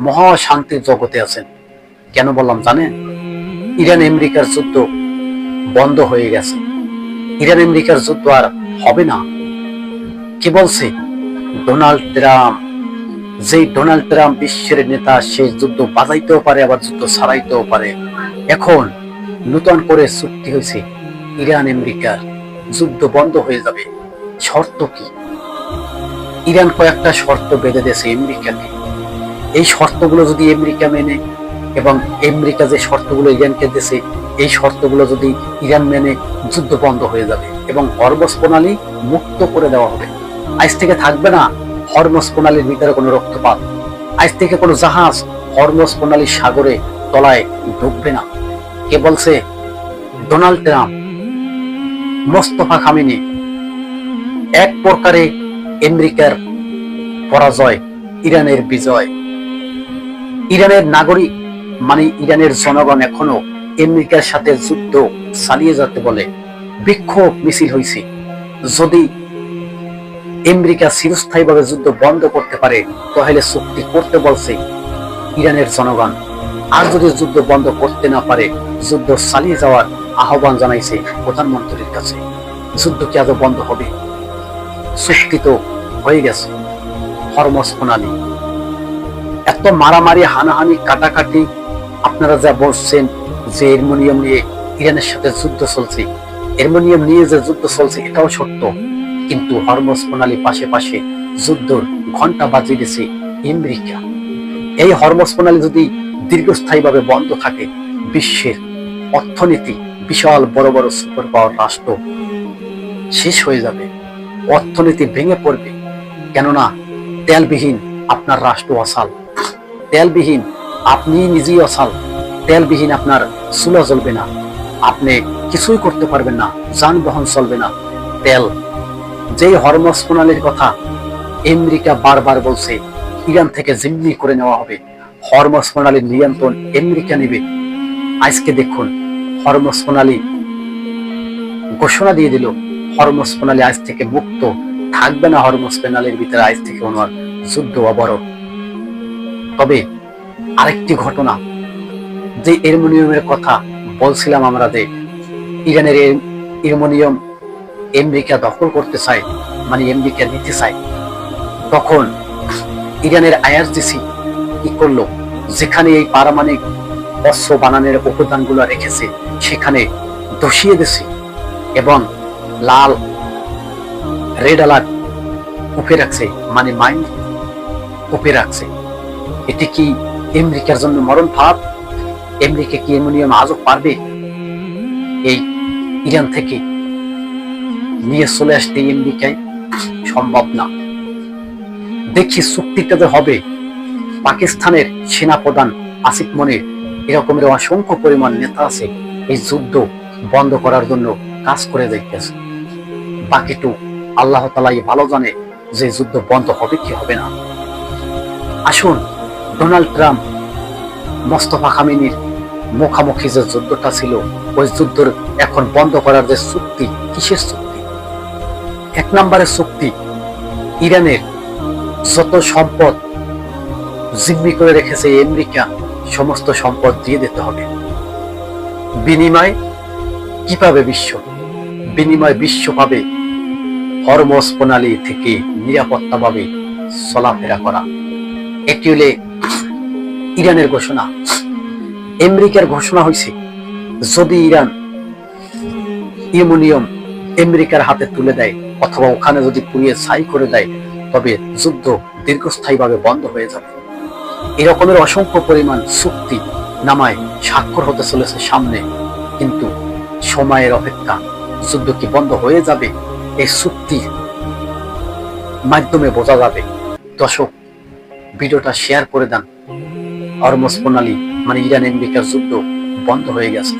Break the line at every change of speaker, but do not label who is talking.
মহা শান্তির জগতে আছেন। কেন বললাম জানেন? ইরান আমেরিকার যুদ্ধ বন্ধ হয়ে গেছে। ইরান আমেরিকার যুদ্ধ আর হবে না। কি বলছে ডোনাল্ড ট্রাম্প? যেই ডোনাল্ড ট্রাম্প বিশ্বের নেতা, সে যুদ্ধ বাজাইতেও পারে, আবার যুদ্ধ ছাড়াইতেও পারে। এখন নতুন করে চুক্তি হয়েছে, ইরান আমেরিকার যুদ্ধ বন্ধ হয়ে যাবে। শর্ত কি? ইরান কয়েকটা শর্ত বেঁধে দিয়েছে আমেরিকাকে। এই শর্তগুলো যদি আমেরিকা মেনে, এবং আমেরিকা যে শর্তগুলো ইরানকে দিয়েছে, এই শর্তগুলো যদি ইরান মেনে, যুদ্ধ বন্ধ হয়ে যাবে এবং হরমুজ প্রণালী মুক্ত করে দেওয়া হবে। আজ থেকে থাকবে না হরমুজ প্রণালীর ভিতরে কোনো রক্তপাত। আজ থেকে কোনো জাহাজ হরমুজ প্রণালীর সাগরে তলায় ঢুকবে না। কে বলছে? Donald Trump. Mostafa Khamenei. এক প্রকারে আমেরিকার পরাজয়, ইরানের বিজয়। ইরানের নাগরিক মানে ইরানের জনগণ এখনো আমেরিকার সাথে যুদ্ধ চালিয়ে যেতে বলে বিক্ষোভ মিছিল হয়েছে। যদি আমেরিকা চিরস্থায়ীভাবে যুদ্ধ বন্ধ করতে পারে, তাহলে চুক্তি করতে বলছে ইরানের জনগণ। আর যদি যুদ্ধ বন্ধ করতে না পারে, যুদ্ধ চালিয়ে যাওয়ার আহ্বান জানাইছে প্রধানমন্ত্রীর কাছে। যুদ্ধ কি আদৌ বন্ধ হবে? চুক্তি তো হয়ে গেছে। হরমুজ প্রণালী, এত মারামারি, হানাহানি, কাটাকাটি, আপনারা যা বলছেন যে অ্যালুমিনিয়াম নিয়ে ইরানের সাথে যুদ্ধ চলছে, অ্যালুমিনিয়াম নিয়ে যে যুদ্ধ চলছে এটাও সত্য, কিন্তু হরমুজ প্রণালী পাশে পাশে যুদ্ধর ঘন্টা বাজিয়ে দিয়েছে আমেরিকা। এই হরমুজ প্রণালী যদি দীর্ঘস্থায়ীভাবে বন্ধ থাকে, বিশ্বের অর্থনীতি, বিশাল বড় বড় সুপার পাওয়ার রাষ্ট্র শেষ হয়ে যাবে, অর্থনীতি ভেঙে পড়বে। কেননা তেলবিহীন আপনার রাষ্ট্র অসাল, তেলবিহীন আপনি নিজেই অসাল, তেলবিহীন আপনার চুলা জ্বলবে না, আপনি কিছুই করতে পারবেন না, যানবাহন চলবে না। তেল, যেই হরমুজ প্রণালীর কথা আমেরিকা বারবার বলছে ইরান থেকে জিম্মি করে নেওয়া হবে, হরমুজ প্রণালীর নিয়ন্ত্রণ আমেরিকা নেবে। আজকে দেখুন হরমুজ প্রণালী ঘোষণা দিয়ে দিল, হরমুজ প্রণালী আজ থেকে মুক্ত থাকবে না। হরমুজ প্রণালীর ভিতরে আজ থেকে ওনার যুদ্ধ অবরোধ। তবে আরেকটি ঘটনা, যে অ্যালুমিনিয়ামের কথা বলছিলাম আমরা, যে ইরানের অ্যালুমিনিয়াম আমেরিকা দখল করতে চায়, মানে আমেরিকা নিতে চায়, তখন ইরানের আইআরজিসি কি করলো? যেখানে এই পারমাণবিক অস্ত্র বানানোর উপাদানগুলো রেখেছে সেখানে ধসিয়ে দিছে এবং লাল রেড অ্যালার্ট উপে রাখছে, মানে মাইন উপে রাখছে। এটি কি আমেরিকার জন্য মরণ ফাঁদ? আমেরিকা কি অ্যালুমিনিয়াম আজও পারবে এই ইরান থেকে নিয়ে চলে আসতে? আমেরিকায় সম্ভব না। দেখি চুক্তিটা যে হবে, পাকিস্তানের সেনাপ্রধান আসিফ মনির, এরকমের অসংখ্য পরিমাণ নেতা আছে এই যুদ্ধ বন্ধ করার জন্য কাজ করে যাইতেছে। বাকিটু আল্লাহ তাআলাই ভালো জানে যে যুদ্ধ বন্ধ হবে কি হবে না। আসুন, ডোনাল্ড ট্রাম্প মোস্তফা খামেনির মুখামুখি যে যুদ্ধটা ছিল, ওই যুদ্ধের এখন বন্ধ করার যে চুক্তি, কিসের চুক্তি? এক নম্বরের চুক্তি, ইরানের যত সম্পদ জিম্মি করে রেখেছে আমেরিকা, সমস্ত সম্পদ দিয়ে দিতে হবে। বিনিময় কি পাবে বিশ্ব? বিনিময় বিশ্ব পাবে হরমুজ প্রণালী থেকে নিরাপত্তা ভাবে চলাফেরা করা। এটি হলে ইরানের ঘোষণা। আমেরিকার ঘোষণা হয়েছে, যদি ইরান অ্যালুমিনিয়াম আমেরিকার হাতে তুলে দেয় অথবা ওখানে যদি পুড়িয়ে ছাই করে দেয়, তবে যুদ্ধ দীর্ঘস্থায়ীভাবে বন্ধ হয়ে যাবে। এরকমের অসংখ্য পরিমাণ চুক্তি নামায় স্বাক্ষর হতে চলেছে সামনে, কিন্তু সময়ের অপেক্ষা। যুদ্ধ কি বন্ধ হয়ে যাবে? এই চুক্তির মাধ্যমে বোঝা যাবে। দর্শক, ভিডিওটা শেয়ার করে দেন। হরমুজ প্রণালী মানে ইরান আমেরিকার যুদ্ধ বন্ধ হয়ে গেছে।